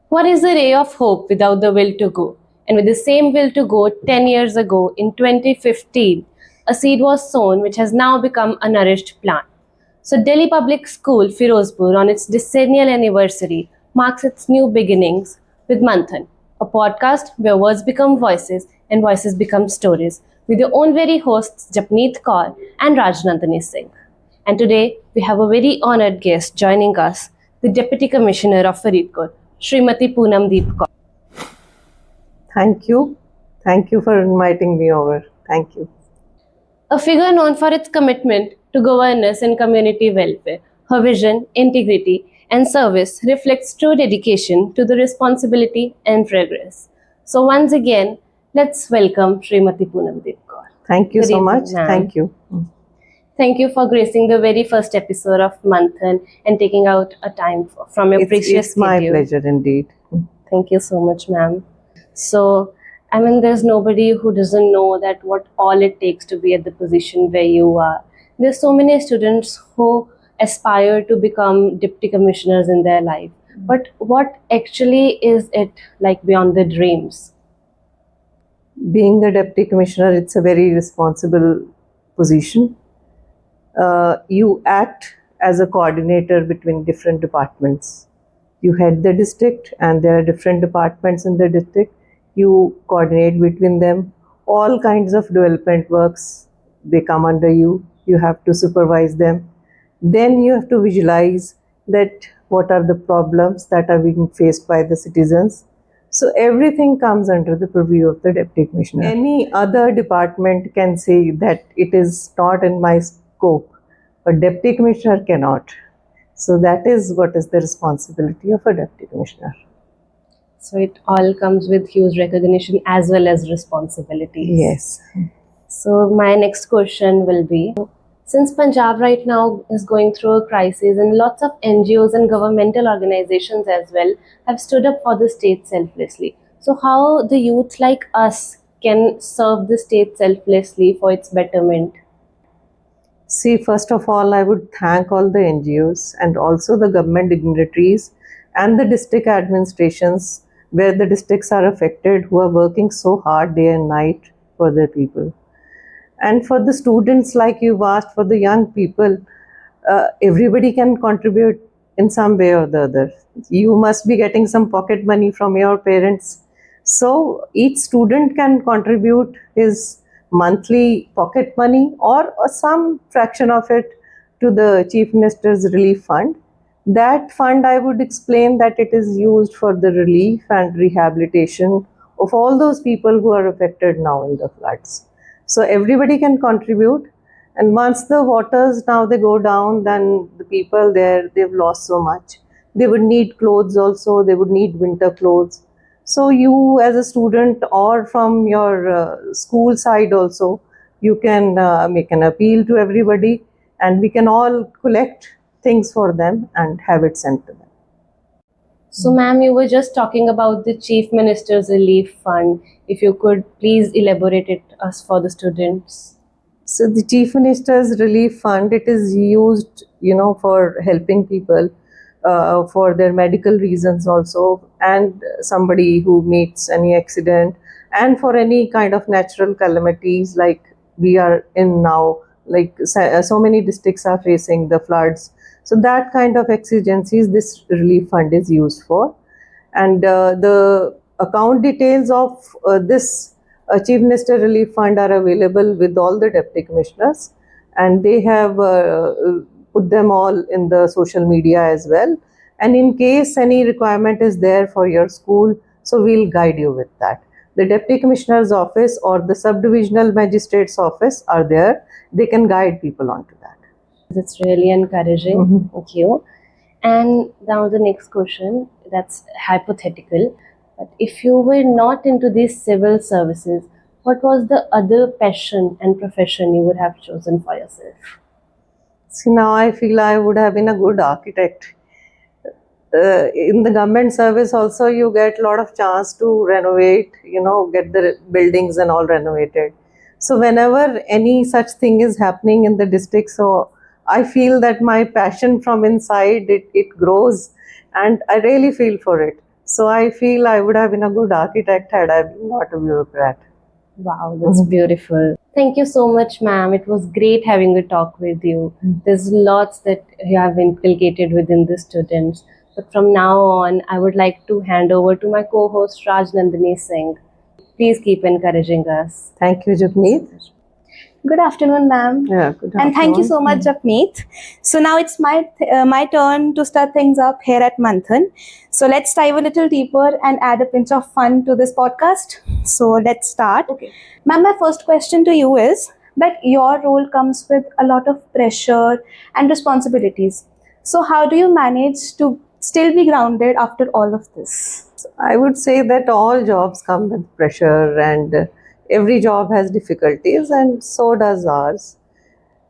What is the ray of hope without the will to go? And with the same will to go, 10 years ago, in 2015, a seed was sown which has now become a nourished plant. So, Delhi Public School Ferozepur, on its decennial anniversary, marks its new beginnings with Manthan, a podcast where words become voices and voices become stories, with your own very hosts Japneet Kaur and Rajnandani Singh. And today we have a very honored guest joining us, the Deputy Commissioner of Faridkot, Srimati Punamdeep Kaur. Thank you. Thank you for inviting me over. Thank you. A figure known for its commitment to governance and community welfare, her vision, integrity, and service reflects true dedication to the responsibility and progress. So once again, let's welcome Srimati Poonamdeep Kaur. Thank you Good so evening, much. ma'am. Thank you. Thank you for gracing the very first episode of Manthan and taking out a time from your precious It's my schedule. pleasure indeed. Thank you so much, ma'am. So, I mean, there's nobody who doesn't know that what all it takes to be at the position where you are. There's so many students who aspire to become deputy commissioners in their life. But what actually is it like beyond the dreams? Being the Deputy Commissioner, it's a very responsible position. You act as a coordinator between different departments. You head the district and there are different departments in the district. You coordinate between them. All kinds of development works, they come under you. You have to supervise them. Then you have to visualize that what are the problems that are being faced by the citizens. So everything comes under the purview of the Deputy Commissioner. Any other department can say that it is not in my scope, but Deputy Commissioner cannot. So that is what is the responsibility of a Deputy Commissioner. So it all comes with huge recognition as well as responsibility. Yes. So my next question will be, since Punjab right now is going through a crisis and lots of NGOs and governmental organizations as well have stood up for the state selflessly. So how the youth like us can serve the state selflessly for its betterment? See, first of all, I would thank all the NGOs and also the government dignitaries and the district administrations where the districts are affected, who are working so hard day and night for their people. And for the students, like you've asked, for the young people, everybody can contribute in some way or the other. You must be getting some pocket money from your parents. So each student can contribute his monthly pocket money or some fraction of it to the Chief Minister's Relief Fund. That fund, I would explain that it is used for the relief and rehabilitation of all those people who are affected now in the floods. So everybody can contribute, and once the waters now they go down, then the people there, they've lost so much. They would need clothes also, they would need winter clothes. So you as a student or from your school side also, you can make an appeal to everybody and we can all collect things for them and have it sent to them. So ma'am, you were just talking about the Chief Minister's Relief Fund. If you could please elaborate it us for the students. So the Chief Minister's Relief Fund, it is used, for helping people for their medical reasons also, and somebody who meets any accident, and for any kind of natural calamities like we are in now, like so many districts are facing the floods. So that kind of exigencies this relief fund is used for. And the account details of this Chief Minister Relief Fund are available with all the deputy commissioners, and they have put them all in the social media as well. And in case any requirement is there for your school, so we'll guide you with that. The deputy commissioner's office or the subdivisional magistrate's office are there. They can guide people onto that. That's really encouraging. Thank you. And now the next question, that's hypothetical. But if you were not into these civil services, what was the other passion and profession you would have chosen for yourself? See, now I feel I would have been a good architect. In the government service also, you get a lot of chance to renovate, get the buildings and all renovated. So whenever any such thing is happening in the district, so I feel that my passion from inside, it grows and I really feel for it. So I feel I would have been a good architect had I been not a bureaucrat. Wow, that's beautiful. Thank you so much, ma'am. It was great having a talk with you. There's lots that you have inculcated within the students. But from now on, I would like to hand over to my co-host Rajnandini Singh. Please keep encouraging us. Thank you, Japneet. Good afternoon, ma'am. Yeah, good And thank you afternoon. so much, Japneet. So now it's my turn to start things up here at Manthan. So let's dive a little deeper and add a pinch of fun to this podcast. So let's start. Okay. Ma'am, my first question to you is that your role comes with a lot of pressure and responsibilities. So how do you manage to still be grounded after all of this? I would say that all jobs come with pressure, and every job has difficulties, and so does ours.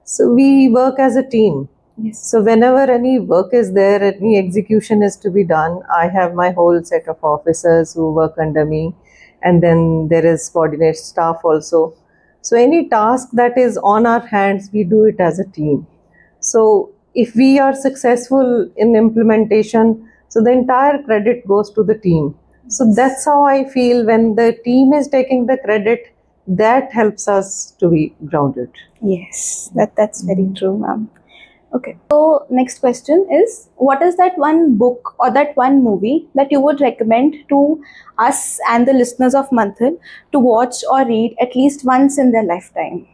So we work as a team. Yes. So whenever any work is there, any execution is to be done, I have my whole set of officers who work under me, and then there is coordinate staff also. So any task that is on our hands, we do it as a team. So if we are successful in implementation, so the entire credit goes to the team. So that's how I feel when the team is taking the credit, that helps us to be grounded. Yes, that's very true, ma'am. Okay. So next question is, what is that one book or that one movie that you would recommend to us and the listeners of Manthan to watch or read at least once in their lifetime?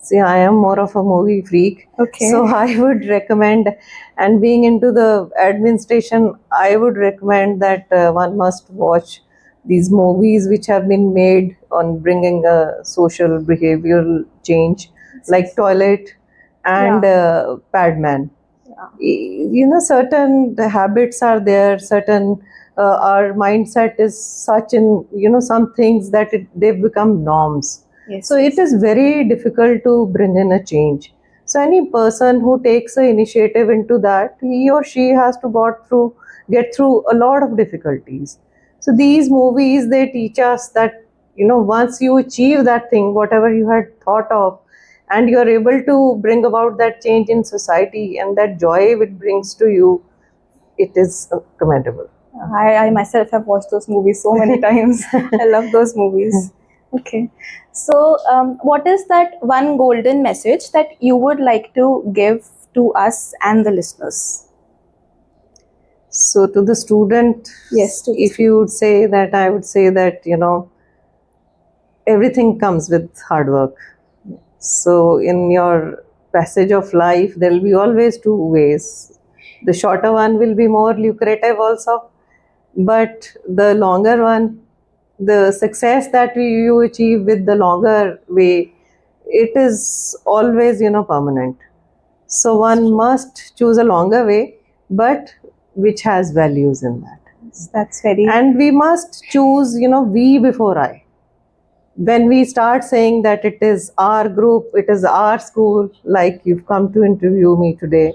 See, I am more of a movie freak. Okay. So I would recommend, and being into the administration, I would recommend that one must watch these movies which have been made on bringing a social behavioral change, like Toilet and Padman. You know, certain habits are there, certain our mindset is such in, you know, some things that they've become norms. Yes. So it is very difficult to bring in a change. So any person who takes an initiative into that, he or she has to get through a lot of difficulties. So these movies, they teach us that, you know, once you achieve that thing, whatever you had thought of, and you are able to bring about that change in society, and that joy it brings to you, it is commendable. I myself have watched those movies so many times. I love those movies. Okay. So what is that one golden message that you would like to give to us and the listeners? So to the student, Yes, to the if you would say that, I would say that, you know, everything comes with hard work. So in your passage of life, there will be always two ways. The shorter one will be more lucrative also, but the longer one, the success that you achieve with the longer way, it is always, you know, permanent. So one must choose a longer way, but which has values in that. That's very... And we must choose, you know, we before I. When we start saying that it is our group, it is our school, like you've come to interview me today,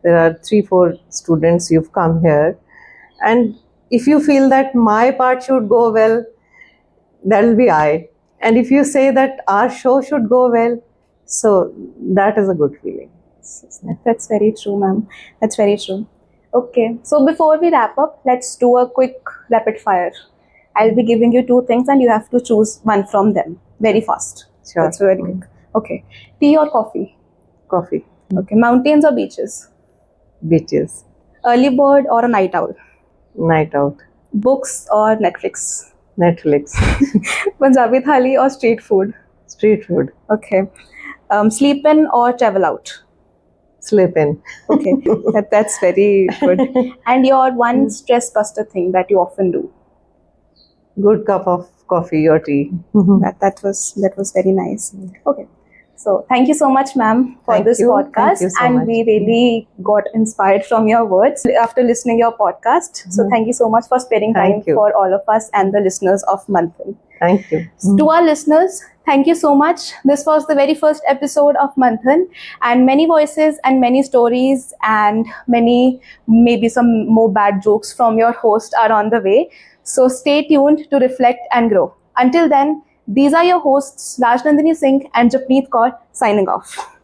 there are 3-4 students, you've come here, and if you feel that my part should go well, that will be I. And if you say that our show should go well, so that is a good feeling. That's very true, ma'am. That's very true. Okay. So before we wrap up, let's do a quick rapid fire. I'll be giving you 2 things and you have to choose one from them very fast. Sure. That's very quick. Okay. Tea or coffee? Coffee. Okay. Mountains or beaches? Beaches. Early bird or a night owl? Night out. Books or Netflix? Netflix. Punjabi thali or street food? Street food. Okay. Sleep in or travel out? Sleep in. Okay. That's very good. And your one stress buster thing that you often do? Good cup of coffee or tea. That was very nice. Okay. So thank you so much, ma'am, for Thank this you. podcast. Thank you so and much. we really got inspired from your words after listening your podcast. So thank you so much for sparing time Thank you. for all of us and the listeners of Manthan. Thank you. To our listeners, thank you so much. This was the very first episode of Manthan, and many voices and many stories and maybe some more bad jokes from your host are on the way. So stay tuned to reflect and grow. Until then, these are your hosts Rajnandini Singh and Japneet Kaur signing off.